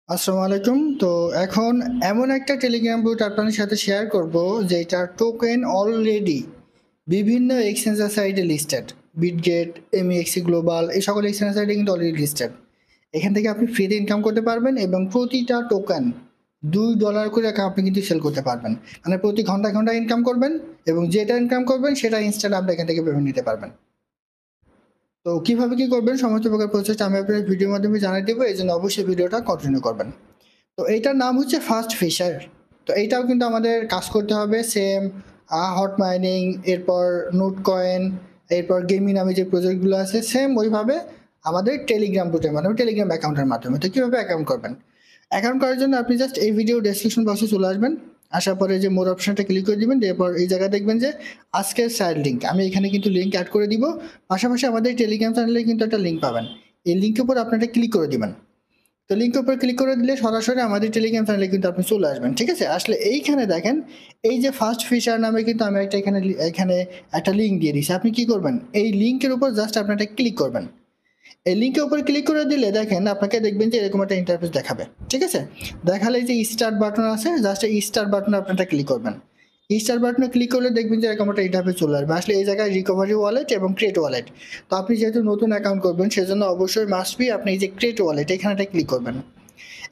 আসসালামু আলাইকুম। তো এখন এমন একটা টেলিগ্রাম বুট আপনাদের সাথে শেয়ার করব যেটার টোকেন অলরেডি বিভিন্ন এক্সচেঞ্জার সাইটে লিস্টেড। বিটগেট, এমইএক্সি গ্লোবাল এই সকল এক্সচেঞ্জার সাইটে কিন্তু অলরেডি লিস্টেড। এখান থেকে আপনি ফ্রিতে ইনকাম করতে পারবেন এবং প্রতিটা টোকেন $2 করে আপনি কিন্তু সেল করতে পারবেন। মানে প্রতি ঘন্টায় ঘন্টায় ইনকাম করবেন এবং যেটা ইনকাম করবেন সেটা ইনস্ট্যান্ট আপনি এখান থেকে পেমেন্ট নিতে পারবেন। তো কিভাবে কি করবেন সমস্ত প্রকার প্রসেসটা আমি আপনার ভিডিওর মাধ্যমে জানিয়ে দেবো, এই জন্য অবশ্যই ভিডিওটা কন্টিনিউ করবেন। তো এইটার নাম হচ্ছে ফার্স্ট ফিশার। তো এইটাও কিন্তু আমাদের কাজ করতে হবে সেম হট মাইনিং, এরপর নোট কয়েন, এরপর গেমিং নামে যে প্রজেক্টগুলো আছে সেম ওইভাবে আমাদের টেলিগ্রাম বুটের মাধ্যমে, টেলিগ্রাম অ্যাকাউন্টের মাধ্যমে। তো কীভাবে অ্যাকাউন্ট করবেন? অ্যাকাউন্ট করার জন্য আপনি জাস্ট এই ভিডিও ডেসক্রিপশন বক্সে চলে আসবেন। আসার পরে যে মোর অপশনটা ক্লিক করে দিবেন, এরপর এই জায়গায় দেখবেন যে আজকের সাইড লিঙ্ক, আমি এখানে কিন্তু লিঙ্ক অ্যাড করে দিব। পাশাপাশি আমাদের টেলিগ্রাম চ্যানেলে কিন্তু একটা লিঙ্ক পাবেন, এই লিঙ্কের উপর আপনারা ক্লিক করে দিবেন। তো লিঙ্কের উপর ক্লিক করে দিলে সরাসরি আমাদের টেলিগ্রাম চ্যানেলে কিন্তু আপনি চলে আসবেন। ঠিক আছে? আসলে এইখানে দেখেন এই যে ফার্স্ট ফিচার নামে কিন্তু আমি একটা এখানে এখানে একটা লিঙ্ক দিয়ে দিয়েছি। আপনি কি করবেন? এই লিঙ্কের উপর জাস্ট আপনি একটা ক্লিক করবেন। এই লিঙ্কের উপর ক্লিক করে দিলে দেখেন আপনাকে দেখবেন যে এরকম একটা ইন্টারফেস দেখাবে। ঠিক আছে? দেখালে যে স্টার্ট বাটন আছে, জাস্ট এই স্টার্ট বাটনে আপনারা ক্লিক করবেন। স্টার বাটনে ক্লিক করলে দেখবেন যে এরকম একটা ইন্টারফেস চলে আসবে। আসলে এই জায়গায় রিকভারি ওয়ালেট এবং ক্রিয়েট ওয়ালেট। তো আপনি যেহেতু নতুন অ্যাকাউন্ট করবেন সেজন্য অবশ্যই মাস্ট বি আপনি এই যে ক্রিয়েট ওয়ালেট এখানে একটা ক্লিক করবেন।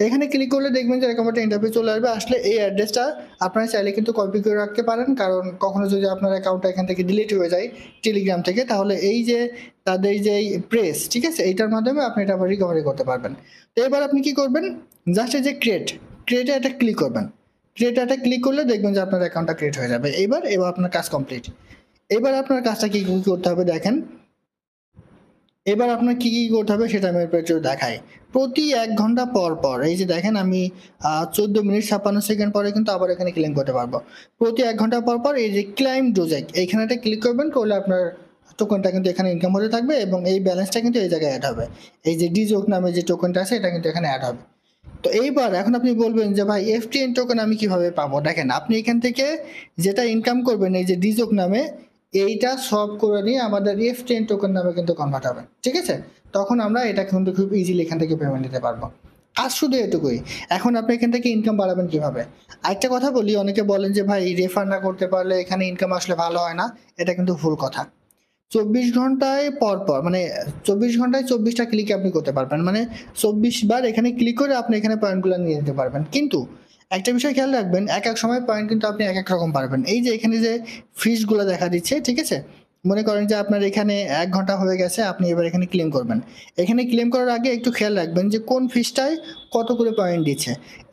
এখানে ক্লিক করলে দেখবেন যে এরকম একটা ইন্টারফেস চলে আসবে। আসলে এই অ্যাড্রেসটা আপনারা চাইলে কিন্তু কপি করে রাখতে পারেন, কারণ কখনো যদি আপনার অ্যাকাউন্টটা এখান থেকে ডিলিট হয়ে যায় টেলিগ্রাম থেকে, তাহলে এই যে তাদের যে প্রেস, ঠিক আছে, এইটার মাধ্যমে আপনি এটা আবার রিকভারি করতে পারবেন। তো এবার আপনি কি করবেন? জাস্ট এই যে ক্রিয়েটে একটা ক্লিক করবেন। ক্রিয়েটে একটা ক্লিক করলে দেখবেন যে আপনার অ্যাকাউন্টটা ক্রিয়েট হয়ে যাবে। এবার আপনার কাজ কমপ্লিট। এবার আপনার কাজটা কি করতে হবে দেখেন। এবার আপনার কি করতে হবে সেটা আমি এরপর একটু দেখাই। প্রতি ১ ঘন্টা পর, পর এই যে দেখেন আমি ১৪ মিনিট ৫৬ সেকেন্ড পরে কিন্তু আবার এখানে ক্লেম করতে পারবো। প্রতি ১ ঘন্টা পর, পর এই যে ক্লাইম ডোজেক এইখানে একটা ক্লিক করবেন, করলে আপনার টোকেনটা কিন্তু এখানে ইনকাম হতে থাকবে এবং এই ব্যালেন্সটা কিন্তু এই জায়গায় অ্যাড হবে। এই যে ডিজোক নামে যে টোকেনটা আছে এটা কিন্তু এখানে অ্যাড হবে। তো এইবার এখন আপনি বলবেন যে ভাই এফটিএন টোকেন আমি কিভাবে পাবো? দেখেন আপনি এখান থেকে যেটা ইনকাম করবেন এই যে ডিজোক নামে, এইটা সলভ করে নিয়ে আমাদের এফটিএন টোকেন নামে কিন্তু কনভার্ট হবে। ঠিক আছে? তখন আমরা এটা কিন্তু খুব ইজিলি এখান থেকে পেমেন্ট নিতে পারবো। কাজ শুধু এটুকুই। এখন আপনি এখান থেকে ইনকাম বাড়াবেন কিভাবে? আরেকটা কথা বলি, অনেকে বলেন যে ভাই রেফার না করতে পারলে এখানে ইনকাম আসলে ভালো হয় না। এটা কিন্তু ভুল কথা। ২৪ ঘন্টায় পর, পর মানে ২৪ ঘন্টায় ২৪ টা ক্লিক আপনি করতে পারবেন। মানে ২৪ বার এখানে ক্লিক করে আপনি এখানে পয়েন্টগুলো নিয়ে নিতে পারবেন। কিন্তু একটা বিষয় খেয়াল রাখবেন, এক সময় পয়েন্ট কিন্তু আপনি এক রকম পারবেন। এই যে এখানে যে ফিসগুলো দেখা দিচ্ছে, ঠিক আছে? মনে করেন যে আপনার এখানে ১ ঘন্টা হয়ে গেছে, আপনি এবার এখানে ক্লেম করবেন। এখানে ক্লেম করার আগে একটু খেয়াল রাখবেন যে কোন ফিসটায় কত করে পয়েন্ট দিচ্ছে।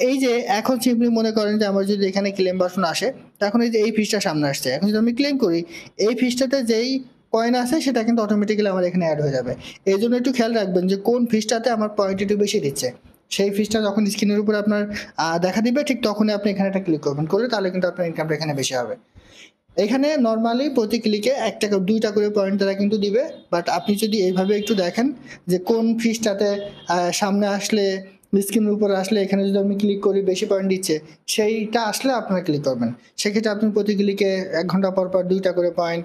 এই যে এখন সিম্পলি মনে করেন যে আমার যদি এখানে ক্লেম বাটন আসে, তখন এই যে এই ফিসটা সামনে আসছে। এখন যদি আমি ক্লেম করি, এই ফিসটাতে যেই কয়েন আছে সেটা কিন্তু অটোমেটিক্যালি আমার এখানে অ্যাড হয়ে যাবে। এই জন্য একটু খেয়াল রাখবেন যে কোন ফিসটাতে আমার পয়েন্ট একটু বেশি দিচ্ছে। সেই ফিসটা যখন স্ক্রিনের উপর আপনার দেখা দিবে, ঠিক তখনই আপনি এখানে একটা ক্লিক করবেন। করলে তাহলে কিন্তু আপনার ইনকামটা এখানে বেশি হবে। এখানে নরমালি প্রতি ক্লিকে ১ টাকা ২ টা করে পয়েন্ট তারা কিন্তু দিবে। বাট আপনি যদি এইভাবে একটু দেখেন যে কোন ফিসটাতে সামনে আসলে, স্ক্রিনের উপর আসলে এখানে যদি আমি ক্লিক করি বেশি পয়েন্ট দিচ্ছে, সেইটা আসলে আপনারা ক্লিক করবেন। সেক্ষেত্রে আপনি প্রতি ক্লিকে ১ ঘন্টা পর, পর ২ টা করে পয়েন্ট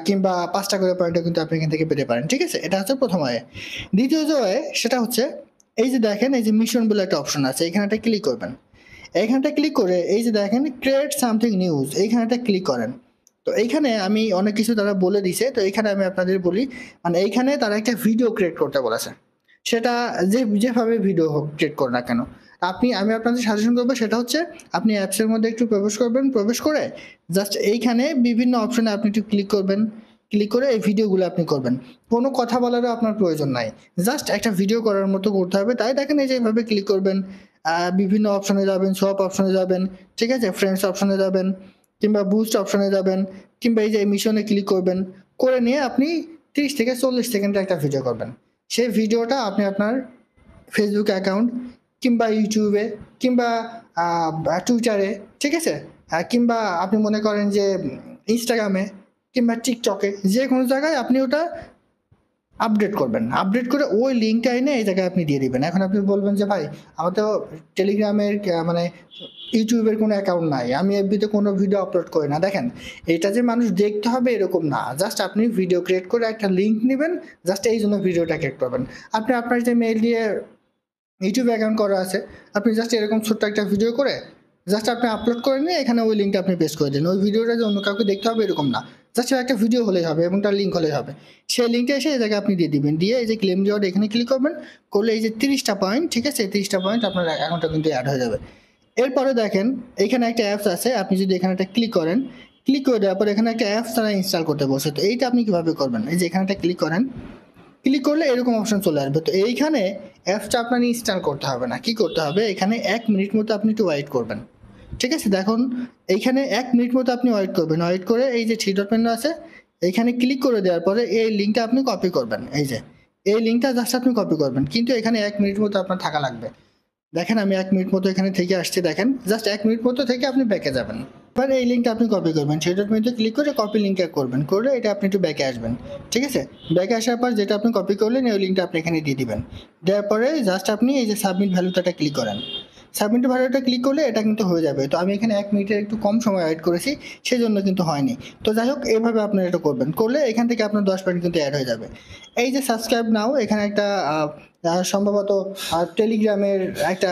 কিংবা ৫ টা করে পয়েন্টও কিন্তু আপনি এখান থেকে পেতে পারেন। ঠিক আছে? এটা হচ্ছে ১ম ওয়ে। দ্বিতীয় যে ওয়ে সেটা হচ্ছে এই যে দেখেন এই যে মিশন বলে একটা অপশন আছে, এখানে একটা ক্লিক করবেন। এইখানটা ক্লিক করে এই যে দেখেন ক্রিয়েট সামথিং নিউজ এইখানেটা ক্লিক করেন। তো এইখানে আমি অনেক কিছু তারা বলে দিছে, তো এইখানে আমি আপনাদের বলি, মানে এইখানে তারা একটা ভিডিও ক্রিয়েট করতে বলেছে। সেটা যেভাবে ভিডিও হোক ক্রিয়েট করুন না কেন, আমি আপনাদের সাজেশন করবো সেটা হচ্ছে আপনি অ্যাপসের মধ্যে একটু প্রবেশ করবেন, প্রবেশ করে জাস্ট এইখানে বিভিন্ন অপশনে আপনি একটু ক্লিক করবেন। ক্লিক করে এই ভিডিওগুলো আপনি করবেন। কোনো কথা বলারও আপনার প্রয়োজন নাই, জাস্ট একটা ভিডিও করার মতো করতে হবে। তাই দেখেন এই যে এইভাবে ক্লিক করবেন, বিভিন্ন অপশনে যাবেন, সোয়াপ অপশনে যাবেন, ঠিক আছে, ফ্রেন্ডস অপশনে যাবেন, কিংবা বুস্ট অপশনে যাবেন, কিংবা এই যে মিশনে ক্লিক করবেন। করে নিয়ে আপনি ৩০ থেকে ৪০ সেকেন্ডের একটা ভিডিও করবেন। সেই ভিডিওটা আপনি আপনার ফেসবুক অ্যাকাউন্ট কিংবা ইউটিউবে কিংবা টুইটারে, ঠিক আছে, কিংবা আপনি মনে করেন যে ইনস্টাগ্রামে কিংবা টিকটকে, যে কোনো জায়গায় আপনি ওটা আপডেট করবেন। আপডেট করে ওই লিঙ্কটা এনে এই জায়গায় আপনি দিয়ে দিবেন। এখন আপনি বলবেন যে ভাই আমার তো টেলিগ্রামের মানে ইউটিউবের কোনো অ্যাকাউন্ট নাই, আমি এফবিতে কোনো ভিডিও আপলোড করি না। দেখেন এটা যে মানুষ দেখতে হবে এরকম না, জাস্ট আপনি ভিডিও ক্রিয়েট করে একটা লিঙ্ক নেবেন, জাস্ট এই জন্য ভিডিওটা ক্রিয়েট করবেন। আপনি আপনার যে মেইল দিয়ে ইউটিউব অ্যাকাউন্ট করা আছে, আপনি জাস্ট এরকম ছোট্ট একটা ভিডিও করে জাস্ট আপনি আপলোড করে নিয়ে এখানে ওই লিঙ্কটা আপনি পেস্ট করে দিন। ওই ভিডিওটা যে অন্য কাউকে দেখতে হবে এরকম না, জাস্ট একটা ভিডিও হলেই হবে এবং তার লিঙ্ক হলেই হবে। সেই লিঙ্কটা এসে এই জায়গায় আপনি দিয়ে দিবেন, দিয়ে এই যে ক্লেম রিওয়ার্ড এখানে ক্লিক করবেন, করলে এই যে 30টা পয়েন্ট, ঠিক আছে, 30টা পয়েন্ট আপনার অ্যাকাউন্টটা কিন্তু অ্যাড হয়ে যাবে। এরপরে দেখেন এখানে একটা অ্যাপস আছে, আপনি যদি এখানে একটা ক্লিক করেন, ক্লিক করে দেওয়ার পর এখানে একটা অ্যাপস তারা ইনস্টল করতে বসে। তো এইটা আপনি কীভাবে করবেন, এই যে এখানে একটা ক্লিক করেন, ক্লিক করলে এরকম অপশন চলে আসবে। তো এইখানে অ্যাপসটা আপনার ইনস্টল করতে হবে না, কি করতে হবে, এখানে 1 মিনিট মতো আপনি একটু ওয়েট করবেন, ঠিক আছে। দেখুন এইখানে 1 মিনিট মতো আপনি ওয়েট করবেন, ওয়েট করে এই যে 3 ডট মেনু আছে এইখানে ক্লিক করে দেওয়ার পরে এই লিঙ্কটা আপনি কপি করবেন, এই যে এই লিঙ্কটা জাস্ট আপনি কপি করবেন, কিন্তু এখানে 1 মিনিট মতো আপনার থাকা লাগবে। দেখেন আমি 1 মিনিট মতো এখানে থেকে আসছি, দেখেন জাস্ট 1 মিনিট মতো থেকে আপনি ব্যাকে যাবেন। এবার এই লিঙ্কটা আপনি কপি করবেন, সেই ডট মেনুতে ক্লিক করে কপি লিঙ্কে করবেন, করে এটা আপনি একটু ব্যাকে আসবেন, ঠিক আছে। ব্যাকে আসার পর যেটা আপনি কপি করলেন ওই লিঙ্কটা আপনি এখানে দিয়ে দিবেন, দেওয়ার পরে জাস্ট আপনি এই যে সাবমিট ভ্যালুটা ক্লিক করেন। সাবমিট ভ্যালুটা ক্লিক করলে এটা কিন্তু হয়ে যাবে। তো আমি এখানে 1 মিনিটের একটু কম সময় ওয়েট করেছি, সেই জন্য কিন্তু হয়নি। তো যাই হোক, এইভাবে আপনারা এটা করবেন, করলে এখান থেকে আপনার 10 পয়েন্ট কিন্তু অ্যাড হয়ে যাবে। এই যে সাবস্ক্রাইব নাও, এখানে একটা সম্ভবত টেলিগ্রামের একটা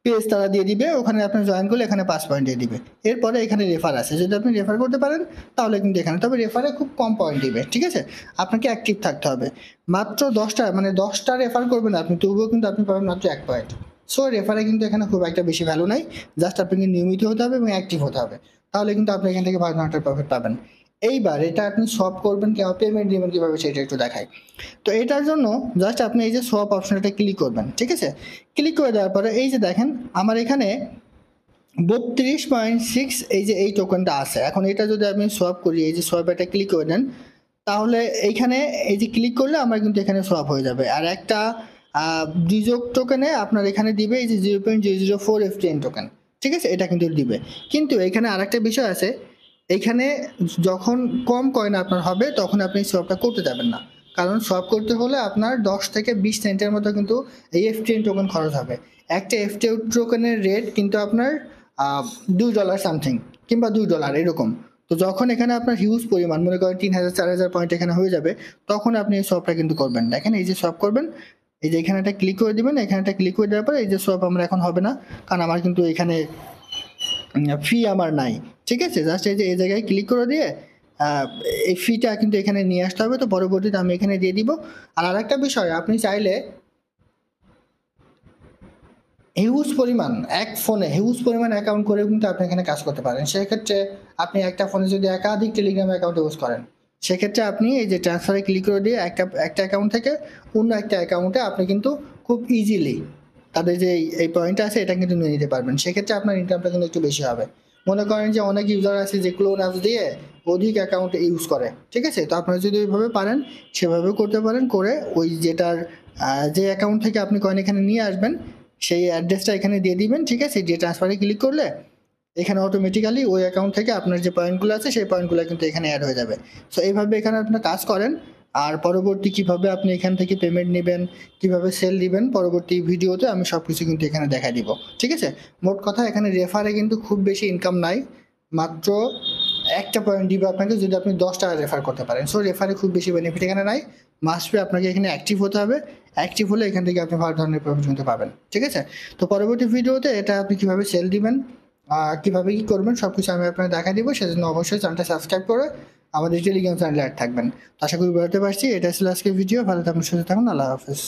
পেজ তারা দিয়ে দিবে, ওখানে আপনি জয়েন করলে এখানে 5 পয়েন্ট দিয়ে দিবে। এরপরে এখানে রেফার আছে, যদি আপনি রেফার করতে পারেন তাহলে কিন্তু এখানে, তবে রেফারে খুব কম পয়েন্ট দিবে, ঠিক আছে। আপনাকে অ্যাক্টিভ থাকতে হবে, মাত্র 10টা রেফার করবেন আপনি, তবুও কিন্তু আপনি পাবেন মাত্র 1 পয়েন্ট। সো রেফারে কিন্তু এখানে খুব একটা বেশি ভ্যালু নাই, জাস্ট আপনাকে নিয়মিত হতে হবে এবং অ্যাক্টিভ হতে হবে, তাহলে কিন্তু আপনি এখান থেকে 500 প্রফিট পাবেন। এইবার এটা আপনি সলভ করবেন কীভাবে, পেমেন্ট দেবেন কীভাবে সেটা একটু দেখাই। তো এটার জন্য জাস্ট আপনি এই যে সোয়াপ অপশনটা ক্লিক করবেন, ঠিক আছে। ক্লিক করে দেওয়ার পরে এই যে দেখেন আমার এখানে 32.6 এই যে এই টোকেনটা আছে। এখন এটা যদি আমি সোয়াপ করি, এই যে সোয়াপ এটা ক্লিক করে দেন, তাহলে এইখানে এই যে ক্লিক করলে আমার কিন্তু এখানে সোয়াপ হয়ে যাবে। আর একটা ডিজোক টোকেনে আপনার এখানে দিবে এই যে 0.004 FTN টোকেন, ঠিক আছে, এটা কিন্তু দিবে। কিন্তু এখানে আরেকটা বিষয় আছে, এইখানে যখন কম কয়েন আপনার হবে তখন আপনি সোয়াপটা করতে যাবেন না, কারণ সোয়াপ করতে হলে আপনার 10 থেকে 20 সেন্টের মতো কিন্তু এই FTN টোকেন খরচ হবে। একটা FTN টোকেনের রেট কিন্তু আপনার $2 সামথিং কিংবা $2 এরকম। তো যখন এখানে আপনার হিউজ পরিমাণ, মনে করেন 3000 4000 পয়েন্ট এখানে হয়ে যাবে, তখন আপনি এই সোয়াপটা কিন্তু করবেন। দেখেন এই যে সোয়াপ করবেন, এই যে এখানে একটা ক্লিক করে দিবেন, এখানে একটা ক্লিক করে দেওয়ার পর এই যে সোয়াপ আমার এখন হবে না, কারণ আমার কিন্তু এখানে ফি আমার নাই, ঠিক আছে। জাস্ট এই যে এই জায়গায় ক্লিক করে দিয়ে এই ফিটা কিন্তু এখানে নিয়ে আসতে হবে। তো পরবর্তীতে আমি এখানে দিয়ে দিব। আর আরেকটা বিষয়, আপনি চাইলে হিউজ পরিমাণ এক ফোনে হিউজ পরিমাণ অ্যাকাউন্ট করে কিন্তু আপনি এখানে কাজ করতে পারেন। সেক্ষেত্রে আপনি একটা ফোনে যদি একাধিক টেলিগ্রাম অ্যাকাউন্ট ইউজ করেন, সেক্ষেত্রে আপনি এই যে ট্রান্সফারে ক্লিক করে দিয়ে একটা অ্যাকাউন্ট থেকে অন্য একটা অ্যাকাউন্টে আপনি কিন্তু খুব ইজিলি তাদের যে এই পয়েন্টটা আছে এটা কিন্তু নিয়ে নিতে পারবেন। সেক্ষেত্রে আপনার ইনকামটা কিন্তু একটু বেশি হবে। মনে করেন যে অনেক ইউজার আছে যে ক্লোন অ্যাপস দিয়ে অধিক অ্যাকাউন্ট ইউজ করে, ঠিক আছে। তো আপনারা যদি ওইভাবে পারেন সেভাবেও করতে পারেন, করে ওই যেটার যে অ্যাকাউন্ট থেকে আপনি কয়েন এখানে নিয়ে আসবেন সেই অ্যাড্রেসটা এখানে দিয়ে দিবেন, ঠিক আছে। দিয়ে ট্রান্সফারে ক্লিক করলে এখানে অটোমেটিক্যালি ওই অ্যাকাউন্ট থেকে আপনার যে পয়েন্টগুলো আছে সেই পয়েন্টগুলো কিন্তু এখানে অ্যাড হয়ে যাবে। সো এইভাবে এখানে আপনার কাজ করেন। আর পরবর্তী কিভাবে আপনি এখান থেকে পেমেন্ট নেবেন, কিভাবে সেল দিবেন, পরবর্তী ভিডিওতে আমি সব কিছু কিন্তু এখানে দেখাই দিব, ঠিক আছে। মোট কথা এখানে রেফারে কিন্তু খুব বেশি ইনকাম নাই, মাত্র 1টা পয়েন্ট দিবে আপনাকে যদি আপনি 10 টাকা রেফার করতে পারেন। সো রেফারে খুব বেশি বেনিফিট এখানে নাই, মাস্ট বি আপনাকে এখানে অ্যাক্টিভ হতে হবে। অ্যাক্টিভ হলে এখান থেকে আপনি ভালো ধরনের প্রফিট কিন্তু পাবেন, ঠিক আছে। তো পরবর্তী ভিডিওতে এটা আপনি কীভাবে সেল দিবেন, কীভাবে কী করবেন সব কিছু আমি আপনাকে দেখা দিব। সেজন্য অবশ্যই চ্যানেলটা সাবস্ক্রাইব করে আমাদের টেলিগ্রাম চ্যানেলে অ্যাড থাকবেন। আশা করি বলতে পারছি। এটা ছিল আজকের ভিডিও। ভালো থাকুন, সুস্থ থাকুন। আল্লাহ হাফেজ।